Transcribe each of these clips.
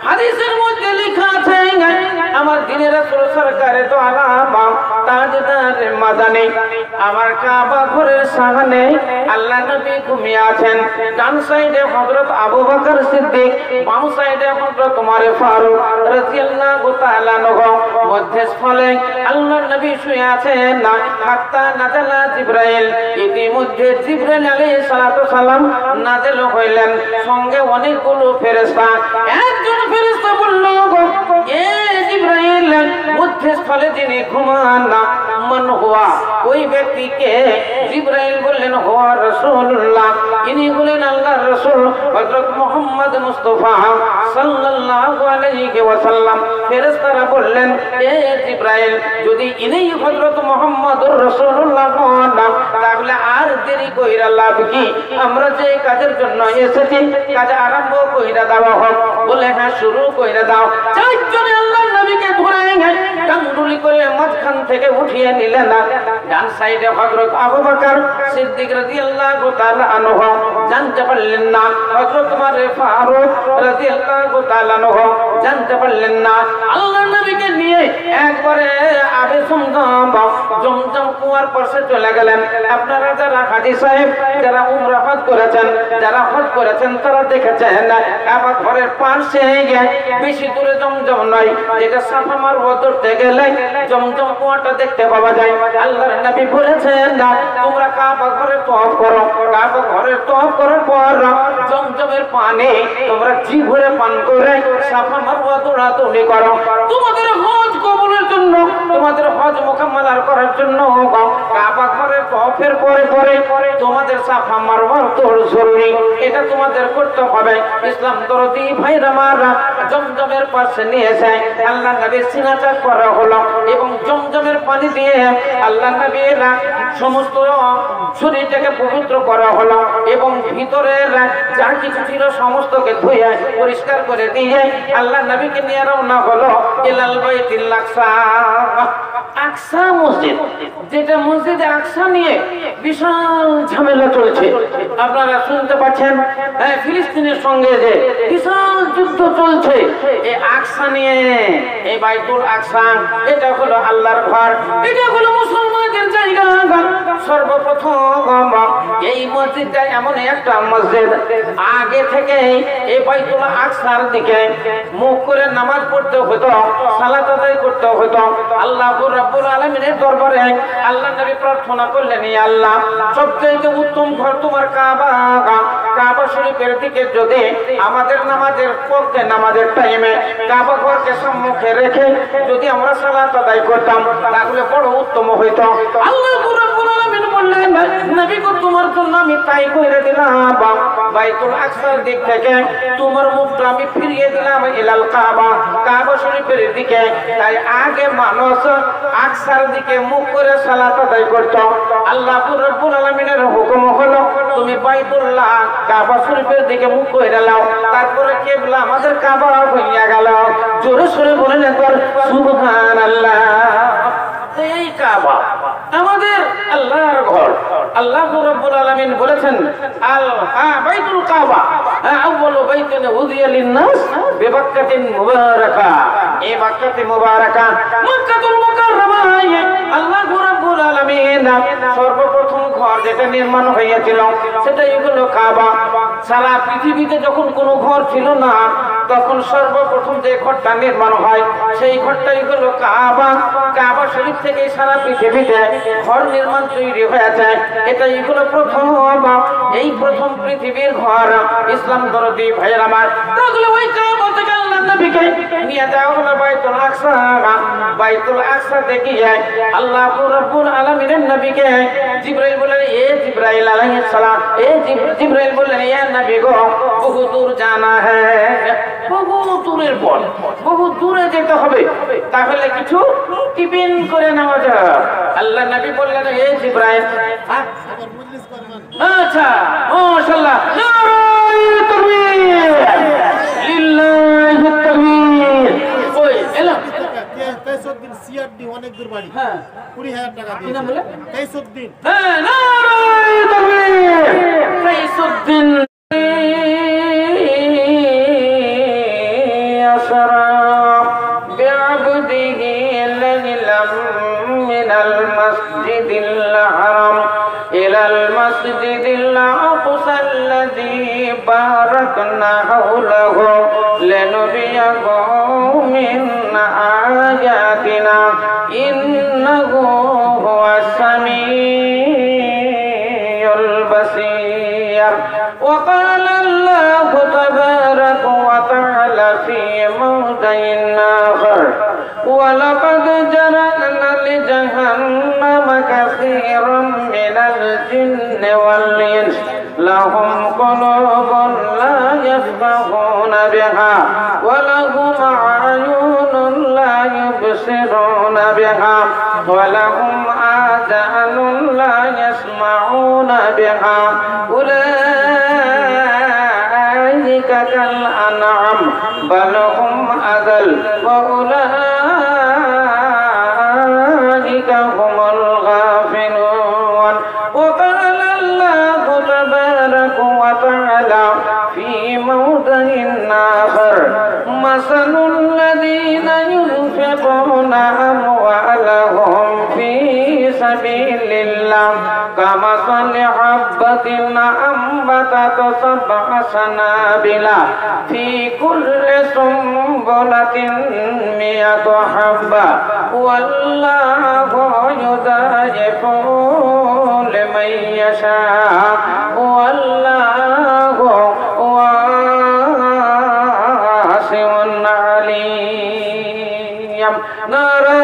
হাদিসের মধ্যে লেখা আছে আমার দিনের রাসূল সরকারে তো আলাম তাজদার মাদানী আমার কাবা ঘরের সামনে আল্লাহ নবী ঘুমিয়ে আছেন। ডান সাইডে হযরত আবু বকর সিদ্দিক, বাম সাইডে হযরত ওমর ফারুক রাদিয়াল্লাহু তাআলা আনহু, মধ্যস্থলে আল্লাহর নবী শুয়ে আছেন। হাত্তা নাযালা জিবরাইল, ইতিমধ্যে জিবরাইল আলাইহিস সালাতু সালাম নাযিল হইলেন, সঙ্গে অনেকগুলো ফেরেশতা। একজন ফেরেশতা বলল, এ জিবরাইল, মধ্যস্থলে যিনি ঘুমান না মান হুয়া, ওই ব্যক্তিকে? জিবরাইল বললেন, হুয়া রাসূলুল্লাহ, ইনি হলেন আল্লাহর রাসূল হযরত মুহাম্মদ মুস্তাফা সাল্লাল্লাহু আলাইহি ওয়াসাল্লাম। ফেরেশতারা বললেন, এ জিবরাইল, যদি ইনি হযরত মুহাম্মদুর রাসূলুল্লাহ হন, তাহলে আর দেরি কইরা লাভ কি? আমরা যে কাজের জন্য এসেছি কাজ আরম্ভ কইরা দেওয়া হোক। বলে, হ্যাঁ, শুরু কইরা দাও। চারজনে আল্লাহর নবীকে ধরে টাঙ্গুলি করে মাঝখান থেকে উঠিয়ে নিলেন। ডান সাইডে হযরত আবু বকর সিদ্দিক রাদিয়াল্লাহু তাআলা আনহু, জানতে পারলেন না। হযরত ওমর ফারুক রাদিয়াল্লাহু তাআলা আনহু, জানতে পারলেন না। আল্লাহর নবীকে নিয়ে একবারে আবে জমজম কুয়ার পাশে চলে গেলেন। আপনারা যারা হাজী সাহেব, যারা উমরা হজ করেছেন, যারা হজ করেছেন, তারা দেখেছেন কাবা ঘরের পাশে বেশি দূরে জমজম নয়, যেটা সাফা মারওয়া ধরতে গেলে জমজম কুয়াটা দেখতে পাওয়া যায়। আল্লাহর নবী বলেছেন, না, তোমরা কাবা ঘরে তওয়াফ করো, কাবা ঘরে তওয়াফ করার পর জমজমের পানি তোমরা জি ভরে পান করে সাফা মারওয়া দৌড়াদৌড়ি করো। তোমাদের হজ কবুলের জন্য, তোমাদের হজ মুকাম্মাল করার জন্য কাবা ঘরে তওয়াফের পরে পরে তোমাদের সাফা মারওয়া দৌড় জরুরি, এটা তোমাদের করতে হবে। ইসলাম দরদি ভাইরা মারা জমজমের পাশে নিয়ে যায়। আল্লাহ নবীর সিনাটা করা হলো এবং জমজমের পানি দিয়ে আল্লাহ নবীর সমস্ত শরীরটাকে পবিত্র করা হলো এবং ভিতরের যা কিছু ছিল সমস্তকে ধুয়ে পরিষ্কার করে দিয়ে আল্লাহ নবীকে নিয়ে রওনা হলো ইলাল বাইতুল আকসা। আকসা মসজিদ, যেটা মসজিদে আকসা নিয়ে বিশাল ঝামেলা চলছে, আপনারা শুনতে পাচ্ছেন। ফিলিস্তিনের সঙ্গে যে বিশাল যুদ্ধ চলছে এই আকসা নিয়ে। এই বাইতুল আকসা, এটা হলো আল্লাহর ঘর, এটা হলো মুসলমানদের জায়গা। সর্বপ্রথম এই মসজিদটা এমন একটা মসজিদ, আগে থেকে এই বাইতুল আকসার দিকে মুখ করে নামাজ পড়তে হতো, সালাত আদায় করতে হতো। আল্লাহ রাব্বুল আলামিনের দরবারে আল্লাহ নবী প্রার্থনা করলেন, ইয়া আল্লাহ, সবচেয়ে উত্তম ঘর তোমার কাবা, কাবা শরীফের দিকে যদি আমাদের নামাজের পক্ষে, নামাজের টাইমে কাবা ঘরকে সম্মুখে রেখে যদি আমরা সালাত আদায় করতাম তাহলে বড় উত্তম হইতো। আল্লাহ রাব্বুল আলামিন বললেন, নবী গো, তোমার জন্য আমি তাই কইরা দিলাম। বাইতুল আকসার দিক থেকে তোমার মুখটা আমি ফিরিয়ে দিলাম ইলাল কাবা, কাবা শরীফের দিকে। তাই আগে মানুষ আকসার দিকে মুখ করে সালাত আদায় করত। আল্লাহ রাব্বুল আলামিনের হুকুম হলো, তুমি বাইতুল্লাহ কাবা শরীফের দিকে মুখ করে নাও। তারপরে কিবলা আমাদের কাবা হইয়া গেল। জোরে সোরে বলেন একবার সুবহানাল্লাহ। এই কাবা আমাদের আল্লাহর ঘর। আল্লাহ রাব্বুল আলামিন বলেছেন, বাইতুল কাবা আউয়ালু বাইতিন উযিয়া লিন-নাস বিবাক্কাতিন মুবারাকা। এই বাক্কাতে মুবারাকা মক্কাতুল মুকাররমায় আল্লাহ রাব্বুল আলামিন সর্বপ্রথম ঘর যেটা নির্মাণ হয়েছিল সেটাই হলো কাবা। সারা পৃথিবীতে যখন কোনো ঘর ছিল না, তখন সর্বপ্রথম যে ঘরটা নির্মাণ হয় সেই ঘরটাই হলো কাবা। কাবা শরীফ থেকে সারা পৃথিবীতে ঘর নির্মাণ তৈরি হয়ে যায়। এটাই হলো প্রথম, এই প্রথম পৃথিবীর ঘর। ইসলাম দরদি ভাইয়ের আমার, তাহলে ওই কাবা থেকে আল্লাহ নবীকে নিয়ে যাওয়া হলো বাইতুল আকসা। বাইতুল আকসা থেকে আল্লাহ রাব্বুল আলামিনের নবীকে জিবরাইল বললেন, এ জিবরাইল আলাইহিস সালাম, এ জিবরাইল বললেন, ইয়া নবী গো, বহু দূর জানা হ্যায়, বহু দূরের পর, বহু দূরে যেতে হবে, তাহলে কিছু টিফিন করে নেওয়া যায়। আল্লাহ নবী বললেন, এ জিবরাইল, আচ্ছা, মাশাআল্লাহ, নারায়ে তাকবীর, লিল্লাহি তাকবীর। ওই এলাম 23 দিন সিআরডি অনেক দূর বাড়ি, হ্যাঁ, 20,000 টাকা দিয়ে। 23 দিন, হ্যাঁ, নারায়ে তাকবীর, 23 দিন। أسرى بعبده ليلا من المسجد الحرام إلى المسجد الأقصى الذي باركنا حوله لنريه من آياتنا إنه هو السميع البصير. وقال الله تبارك وتعالى في موضع آخر ولقد جعلنا لجهنم كثيرا من الجن والإنس لهم قلوب لا يفقهون بها ولهم أعين لا يبصرون بها ولهم آذان لا يسمعون بها أولئك كالأنعام بل هم أضل وأولئك هم الغافلون. وقال الله تبارك وتعالى في موضع آخر مثل الذين ينفقون أموالهم في سبيل الله كمثل حبة أنبتت 7 سنابل في كل سنبلة 100 حبة والله يضاعف لمن يشاء والله واسع عليم. نعرہ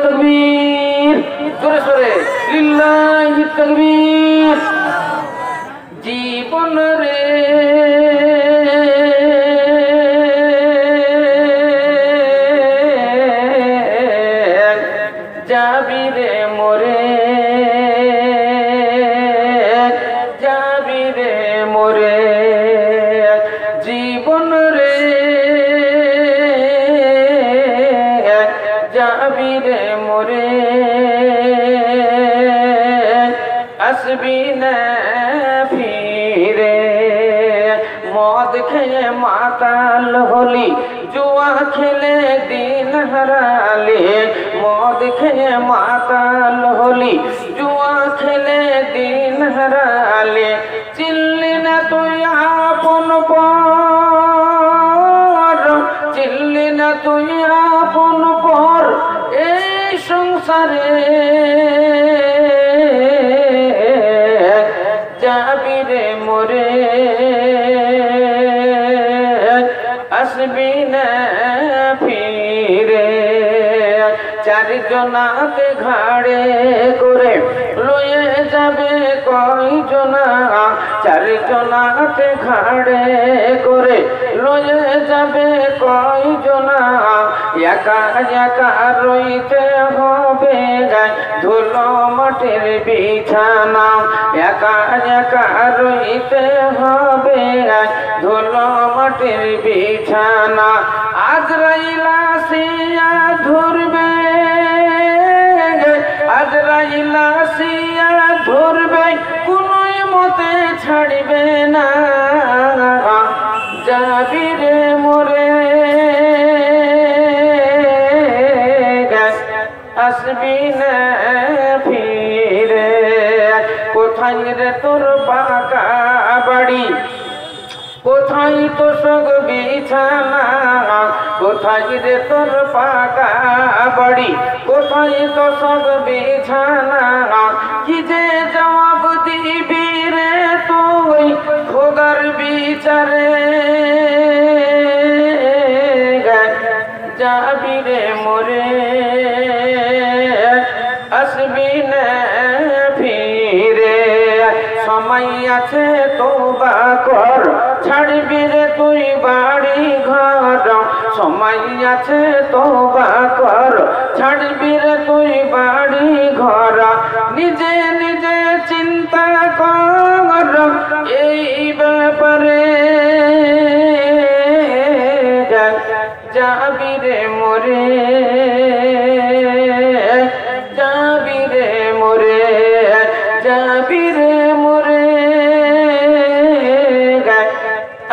تکبیر জোরে জোরে লিল্লাহি তাকবীর। জীবন রে যাবি রে মোরে যাবি রে মোরে জীবন রে যাবি রে মোরে আসবি না ফিরে। মদ খেয়ে মাতাল হলি জুয়া খেলে দিন হারালে মদ খেয়ে মাতাল হলি জুয়া খেলে দিন হারালে চিল্লি না তুই আপন পর চিল্লি না তুই আপন পর এই সংসারে যাবি রে মোরে আসবি না ফিরে। চারজনাতে ঘাড়ে করে লয়ে যাবে কয়জনা চারজনাতে ঘাড়ে করে লয়ে যাবে কয়জনা একা একা রইতে হবে গায় ধুলো মাটির বিছানা একা একা রইতে হবে গায় ধুলো মাটির বিছানা। আজরাইল আসিয়া ধরবে আজরাইল আসিয়া ধরবে কোনোই মতে ছাড়বে না। যাবি রে মোরে আসবি না ফিরে। কোথায় রে তোর পাকা বাড়ি কোথায় তো সগ বিছানা কোথায় রে তোর পাকা বাড়ি কোথায় তো সগ বিছানা কি যে জবাব দিবি রে তুই খোদার বিচারে। যাবি রে মোরে আসবি না ফিরে। সময় আছে তোবা কর ছাড়বি রে তুই বাড়ি ঘর সময় আছে তোবা কর ছাড়বি রে তুই বাড়ি ঘর নিজে নিজে চিন্তা কর এই ব্যাপারে। যাবি রে মোরে যাবি রে মোরে যাবি রে মোরে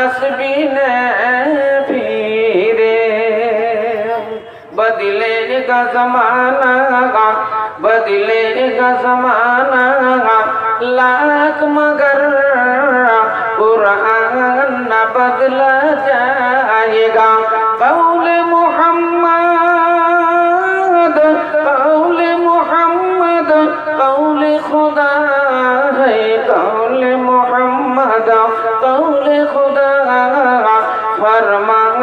আসবি না ফিরে। बदलेगा ज़माना बदलेगा ज़माना लाख मगर कुरान न बदला जाएगा कौले मोहम्मद कौले खुदा है कौले मोहम्मद कौले खुदा फरमान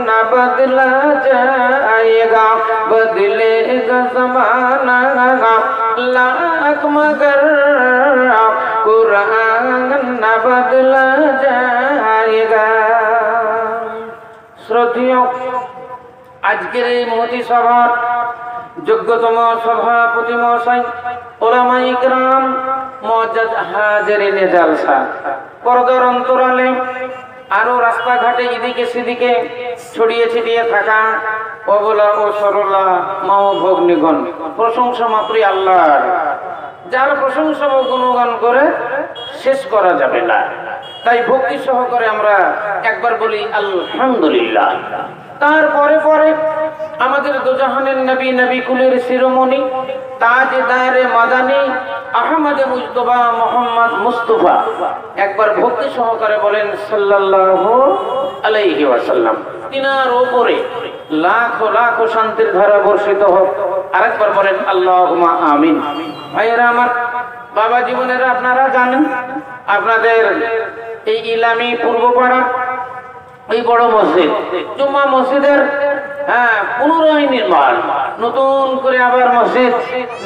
न बदला जाएगा बदलेगा ज़माना लाख मगर कुरान न बदला जाएगा। श्रोतियों আজকের এই মহতি সভার যোগ্যতম সভাপতি মহাশয় ওলামায়ে কিরাম মুআজ্জাজ হাজিরিনে জালসা পর্দার অন্তরালে আরো রাস্তাঘাটে এদিকে সেদিকে ছড়িয়ে ছিটিয়ে থাকা অবলা ও সরলা মা ও ভগ্নীগণ প্রশংসা মাত্রই আল্লাহর যার প্রশংসা ও গুণগান করে শেষ করা যাবে না তাই ভক্তি সহকারে আমরা একবার বলি আলহামদুলিল্লাহ। তারপরে পরে আমাদের দুজাহানের নবী নবী কুলের শিরোমণি তাজদারে মাদানী আহমদ মুজতবা মোহাম্মদ মুস্তাফা একবার ভক্তি সহকারে বলেন সাল্লাল্লাহু আলাইহি ওয়াসাল্লাম। তিনার উপরে লাখো লাখো শান্তির ধারা বর্ষিত হোক। আরেকবার বলেন আল্লাহুম্মা আমিন। ভাইয়েরা আমার, বাবা জীবনেরা আপনারা জানেন আপনাদের এই ইলামি পূর্বপাড়া এই বড় মসজিদ জুম্মা মসজিদের পুনরায় নির্মাণ নতুন করে আবার মসজিদ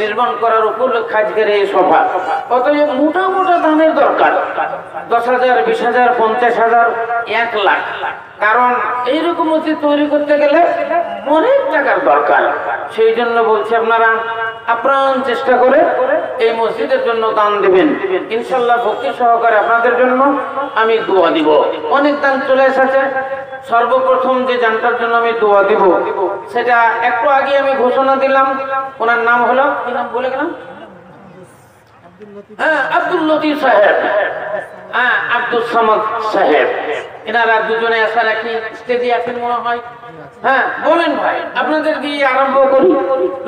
নির্মাণ করার উপলক্ষে আজকের এই সভা। অতএব মোটা মোটা দানের দরকার 10,000 20,000 50,000 1 লাখ, কারণ এইরকম মসজিদ তৈরি করতে গেলে অনেক টাকার দরকার। সেই জন্য বলছি আপনারা আপ্রাণ চেষ্টা করে এই মসজিদের জন্য দান দিবেন। ইনশাআল্লাহ ভক্তি সহকারে আপনাদের জন্য আমি দোয়া দিব। অনেক দান চলে এসেছে। সর্বপ্রথম যে জানটার জন্য আমি দোয়া দিব সেটা একটু আগে আমি ঘোষণা দিলাম। ওনার নাম হলো কি নাম বলে গেলাম? আব্দুল লতিফ সাহেব, আব্দুল সামাদ সাহেব। এনারা দুজনে আশা রাখি স্টেজে আছেন মনে হয়। বলেন ভাই, আপনাদের দিয়ে আরম্ভ করি।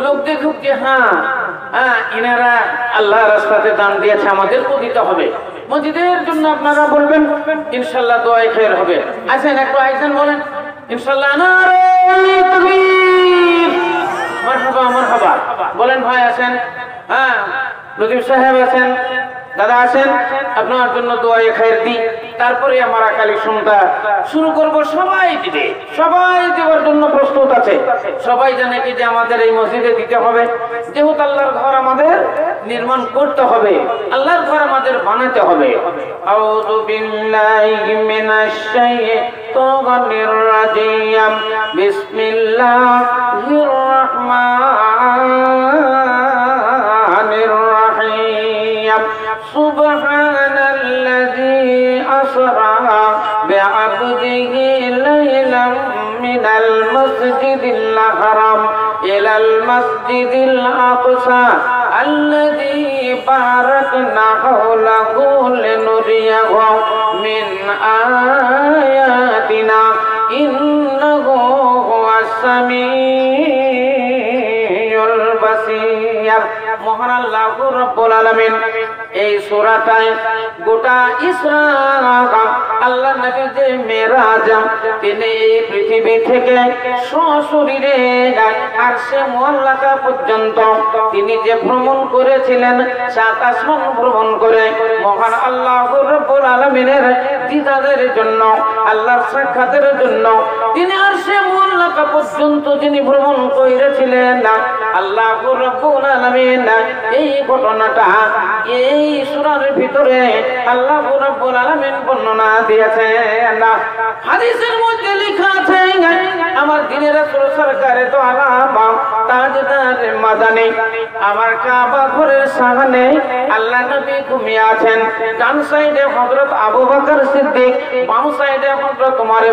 লোক দেখুক যে এনারা আল্লাহ রাস্তাতে দান দিয়েছে, আমাদেরকেও দিতে হবে। মসজিদের জন্য আপনারা বলবেন, ইনশাআল্লাহ দোয়াই খায়ের হবে। আসেন একটু আইসেন বলেন ইনশাআল্লাহ। নারে তাকবীর, মারহাবা মারহাবা বলেন ভাই। আসেন, লতিফ সাহেব আছেন, দাদা আছেন, আপনার জন্য দোয়াই খায়ের দিই। তারপরে আমরা কালেকশনটা শুরু করব। সবাই দিবে, সবাই দেওয়ার জন্য প্রস্তুত আছে। সবাই জানে কি যে আমাদের এই মসজিদে দিতে হবে, যেহেতু আল্লাহর ঘর আমাদের নির্মাণ করতে হবে, আল্লাহর ঘর আমাদের বানাতে হবে। আউযু বিল্লাহি মিনাশ শাইতানির রাজিম। বিসমিল্লাহির রহমানির রহিম। সুবহানাল্লাযী আসরা বিআবদিহি লাইলাম মিনাল মাসজিদিল হারাম ইলাল মাসজিদিল আকসা আল্লাযী বারাকনা হাওলাহু লিনুরিয়াহু মিন আয়াতিনা ইন্নাহু হুয়াস সামিউল বাসীর। মহান আল্লাহ রাব্বুল আলামিন এই সূরাটায় গোটা ইসরা আল্লাহ নবী যে মেরাজ তিনি এই পৃথিবী থেকে সশরীরে আরশে মুআল্লাকা পর্যন্ত তিনি যে ভ্রমণ করেছিলেন, 7 আসমান ভ্রমণ করে মহান আল্লাহ রাব্বুল আলামিনের দিদারের জন্য, আল্লাহর সাক্ষাতের জন্য তিনি আরশে মুআল্লাকা পর্যন্ত তিনি ভ্রমণ করেছিলেন। আল্লাহ রাব্বুল আলামিন এই ঘটনাটা এই সূরার ভিতরে আল্লাহ রাব্বুল আলামিন বর্ণনা দিয়েছেন। হাদিসের মধ্যে লেখা আছে, আমার দ্বীনের রাসূল সরকারে তো আলাম তাজদারে মাদানী আমার কাবা ঘরের সামনে আল্লাহ নবী ঘুমিয়ে আছেন। ডান সাইডে হযরত আবু বকর সিদ্দিক, বাম সাইডে হযরত ওমর